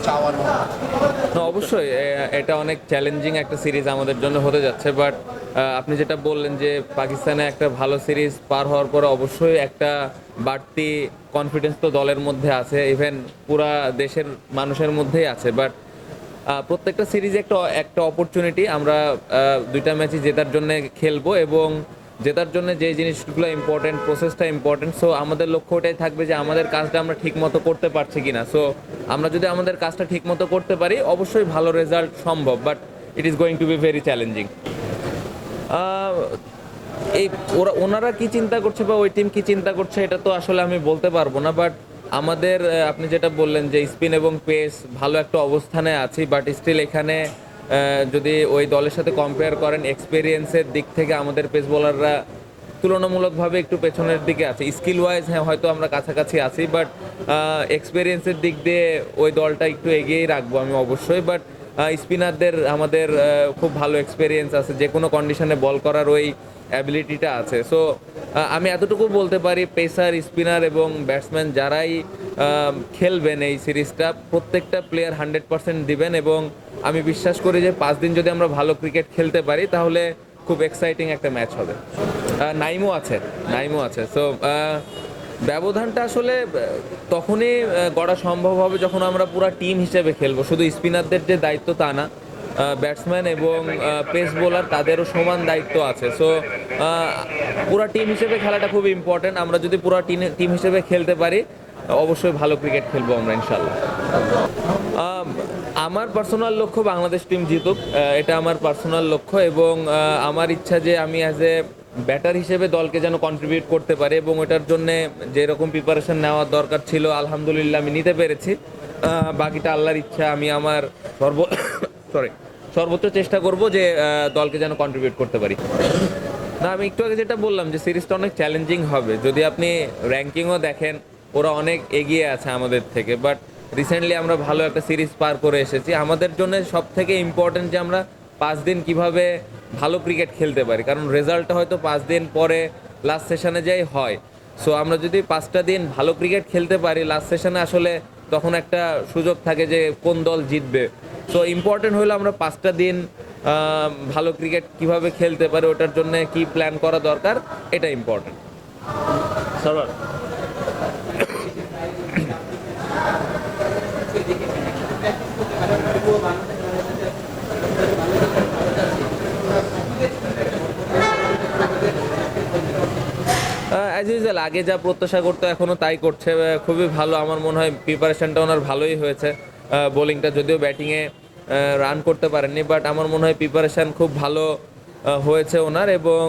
চাওয়ার মতো? না, অবশ্যই এটা অনেক চ্যালেঞ্জিং একটা সিরিজ আমাদের জন্য হতে যাচ্ছে, বাট আপনি যেটা বললেন যে পাকিস্তানে একটা ভালো সিরিজ পার হওয়ার পরে অবশ্যই একটা বাড়তি কনফিডেন্স তো দলের মধ্যে আছে, ইভেন পুরা দেশের মানুষের মধ্যেই আছে। বাট প্রত্যেকটা সিরিজে একটা একটা অপরচুনিটি। আমরা দুইটা ম্যাচই জেতার জন্য খেলবো, এবং জেতার জন্য যে জিনিসগুলো ইম্পর্টেন্ট, প্রসেসটা ইম্পর্টেন্ট। সো আমাদের লক্ষ্য ওটাই থাকবে যে আমাদের কাজটা আমরা ঠিক মতো করতে পারছি কিনা। সো আমরা যদি আমাদের কাজটা ঠিক মতো করতে পারি, অবশ্যই ভালো রেজাল্ট সম্ভব, but it is going to be very challenging. এই ওনারা কি চিন্তা করছে বা ওই টিম কি চিন্তা করছে, এটা তো আসলে আমি বলতে পারবো না। বাট আমাদের আপনি যেটা বললেন যে স্পিন এবং পেস ভালো একটা অবস্থানে আছি, বাট স্টিল এখানে যদি ওই দলের সাথে কম্পেয়ার করেন, এক্সপিরিয়েন্সের দিক থেকে আমাদের পেস বোলাররা তুলনামূলকভাবে একটু পেছনের দিকে আছে। স্কিল ওয়াইজ হ্যাঁ হয়তো আমরা কাছাকাছি আছি, বাট এক্সপিরিয়েন্সের দিক দিয়ে ওই দলটা একটু এগিয়েই রাখবো আমি অবশ্যই। বাট স্পিনারদের আমাদের খুব ভালো এক্সপিরিয়েন্স আছে, যে কোনো কন্ডিশনে বল করার ওই অ্যাবিলিটিটা আছে। সো আমি এতটুকু বলতে পারি, পেসার, স্পিনার এবং ব্যাটসম্যান যারাই খেলবেন এই সিরিজটা, প্রত্যেকটা প্লেয়ার 100% দিবেন, এবং আমি বিশ্বাস করি যে 5 দিন যদি আমরা ভালো ক্রিকেট খেলতে পারি তাহলে খুব এক্সাইটিং একটা ম্যাচ হবে। নাইমও আছে, নাইমও আছে। সো ব্যবধানটা আসলে তখনই গড়া সম্ভব হবে যখন আমরা পুরো টিম হিসেবে খেলবো। শুধু স্পিনারদের যে দায়িত্ব তা না, ব্যাটসম্যান এবং পেস বোলার তাদেরও সমান দায়িত্ব আছে। সো পুরো টিম হিসেবে খেলাটা খুব ইম্পর্টেন্ট। আমরা যদি পুরো টিম হিসেবে খেলতে পারি, অবশ্যই ভালো ক্রিকেট খেলবো আমরা ইনশাল্লাহ। আমার পার্সোনাল লক্ষ্য বাংলাদেশ টিম জিতুক, এটা আমার পার্সোনাল লক্ষ্য, এবং আমার ইচ্ছা যে আমি অ্যাজ এ ব্যাটার হিসেবে দলকে যেন কন্ট্রিবিউট করতে পারে, এবং ওটার জন্যে যেরকম প্রিপারেশন নেওয়ার দরকার ছিল আলহামদুলিল্লাহ আমি নিতে পেরেছি। বাকিটা আল্লাহর ইচ্ছা। আমি আমার সর্বোচ্চ চেষ্টা করব যে দলকে যেন কন্ট্রিবিউট করতে পারি। না, আমি একটু আগে যেটা বললাম যে সিরিজটা অনেক চ্যালেঞ্জিং হবে। যদি আপনি র্যাঙ্কিংও দেখেন, ওরা অনেক এগিয়ে আছে আমাদের থেকে, বাট রিসেন্টলি আমরা ভালো একটা সিরিজ পার করে এসেছি। আমাদের জন্য সব থেকে ইম্পর্টেন্ট যে আমরা 5 দিন কিভাবে ভালো ক্রিকেট খেলতে পারি, কারণ রেজাল্টটা হয়তো 5 দিন পরে লাস্ট সেশনে যাই হয়। সো আমরা যদি 5টা দিন ভালো ক্রিকেট খেলতে পারি, লাস্ট সেশনে আসলে তখন একটা সুযোগ থাকে যে কোন দল জিতবে। সো ইম্পর্টেন্ট হলো আমরা 5টা দিন ভালো ক্রিকেট কিভাবে খেলতে পারে, ওটার জন্য কি প্ল্যান করা দরকার, এটা ইম্পর্টেন্ট। সবার অ্যাজ ইউজুয়াল আগে যা প্রত্যাশা করতো এখনও তাই করছে। খুবই ভালো, আমার মনে হয় প্রিপারেশনটা ওনার ভালোই হয়েছে। বোলিংটা যদিও ব্যাটিংয়ে রান করতে পারেননি, বাট আমার মনে হয় প্রিপারেশান খুব ভালো হয়েছে ওনার, এবং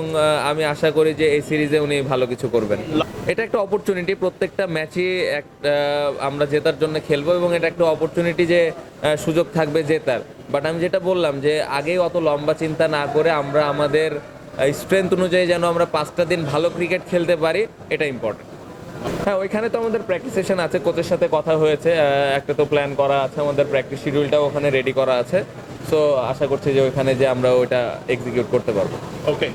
আমি আশা করি যে এই সিরিজে উনি ভালো কিছু করবেন। এটা একটা অপরচুনিটি, প্রত্যেকটা ম্যাচই আমরা জেতার জন্য খেলবো, এবং এটা একটা অপরচুনিটি যে সুযোগ থাকবে জেতার। বাট আমি যেটা বললাম যে আগেই অত লম্বা চিন্তা না করে আমরা আমাদের স্ট্রেংথ অনুযায়ী যেন আমরা 5টা দিন ভালো ক্রিকেট খেলতে পারি, এটা ইম্পর্টেন্ট। হ্যাঁ, ওইখানে তো আমাদের প্র্যাকটিস সেশন আছে, কোচের সাথে কথা হয়েছে, একটা তো প্ল্যান করা আছে, আমাদের প্র্যাকটিস শিডিউলটাও ওখানে রেডি করা আছে। সো আশা করছি যে ওইখানে যে আমরা ওইটা এক্সিকিউট করতে পারবো। ওকে।